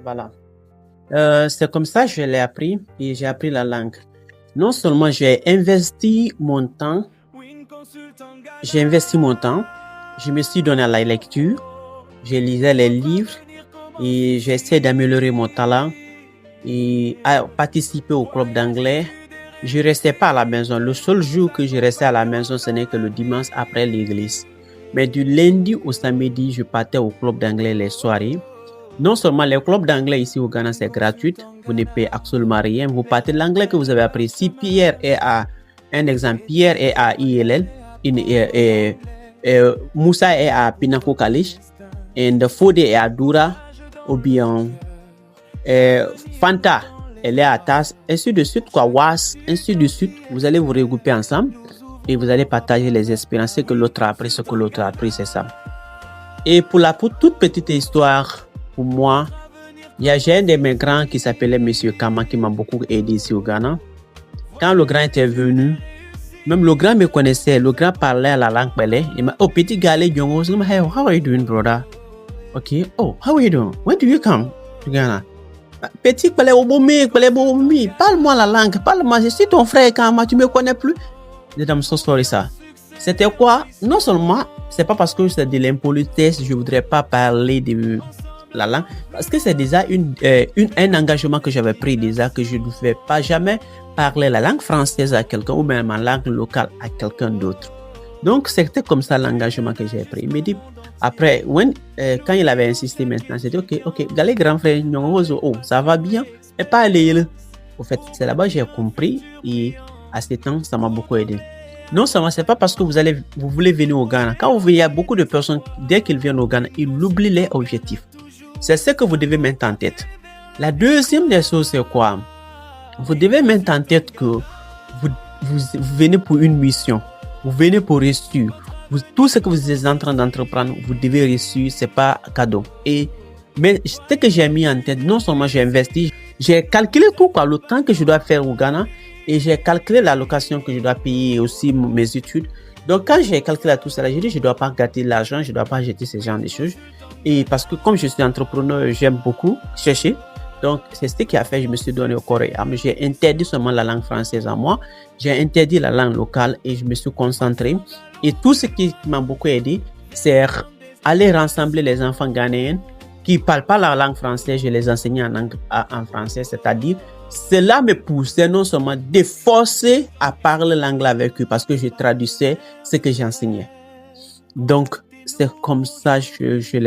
Voilà. C'est comme ça que je l'ai appris et j'ai appris la langue. Non seulement j'ai investi mon temps, je me suis donné à la lecture, je lisais les livres et j'essaie d'améliorer mon talent et à participer au club d'anglais. Je restais pas à la maison. Le seul jour que je restais à la maison, ce n'est que le dimanche après l'église. Mais du lundi au samedi, je partais au club d'anglais les soirées. Non seulement les clubs d'anglais ici au Ghana, c'est gratuit, vous ne payez absolument rien. Vous partez de l'anglais que vous avez appris. Si Pierre est à, un exemple, Pierre est à ILL, Moussa est à Pinnacle College, et Fode est à Doura, ou bien Fanta, elle est à TAS, ainsi de suite, quoi, WAS, ainsi de suite. Vous allez vous regrouper ensemble et vous allez partager les expériences, ce que l'autre a appris, ce que l'autre a appris, c'est ça. Et pour toute petite histoire, pour moi, j'ai un de mes grands qui s'appelait Monsieur Kama qui m'a beaucoup aidé ici au Ghana. Quand le grand était venu, même le grand me connaissait, le grand parlait la langue belé. Il m'a dit, oh petit gars, hey, how are you doing, brother? Okay, oh, how are you doing? When do you come to Ghana? Petit, parle-moi la langue, parle-moi, je suis ton frère, Kama, tu me connais plus? Je dis, I'm so sorry, ça. C'était quoi? Non seulement, c'est pas parce que c'est de l'impolitesse, je voudrais pas parler de la langue, parce que c'est déjà un engagement que j'avais pris déjà, que je ne vais pas jamais parler la langue française à quelqu'un ou même ma langue locale à quelqu'un d'autre. Donc, c'était comme ça l'engagement que j'ai pris. Il me dit, après, quand il avait insisté maintenant, j'ai dit, ok, Galé, grand frère, oh, ça va bien, et pas aller. Au fait, c'est là-bas que j'ai compris et à ce temps, ça m'a beaucoup aidé. Non seulement, c'est pas parce que vous voulez venir au Ghana. Quand vous venez, il y a beaucoup de personnes, dès qu'ils viennent au Ghana, ils oublient les objectifs. C'est ce que vous devez mettre en tête. La deuxième des choses, c'est quoi? Vous devez mettre en tête que vous venez pour une mission. Vous venez pour réussir. Tout ce que vous êtes en train d'entreprendre, vous devez réussir. C'est pas cadeau. Mais ce que j'ai mis en tête, non seulement j'ai investi, j'ai calculé tout, quoi, le temps que je dois faire au Ghana et j'ai calculé la location que je dois payer aussi mes études. Donc, quand j'ai calculé tout cela, j'ai dit, je ne dois pas gâter l'argent, je ne dois pas jeter ce genre de choses. Et parce que comme je suis entrepreneur, j'aime beaucoup chercher. Donc, c'est ce qui a fait que je me suis donné au corps et âme. J'ai interdit seulement la langue française à moi. J'ai interdit la langue locale et je me suis concentré. Et tout ce qui m'a beaucoup aidé, c'est aller rassembler les enfants ghanéens qui ne parlent pas la langue française. Je les enseignais en français, c'est-à-dire, cela me poussait non seulement de forcer à parler l'anglais avec eux parce que je traduisais ce que j'enseignais. Donc, c'est comme ça que je l'ai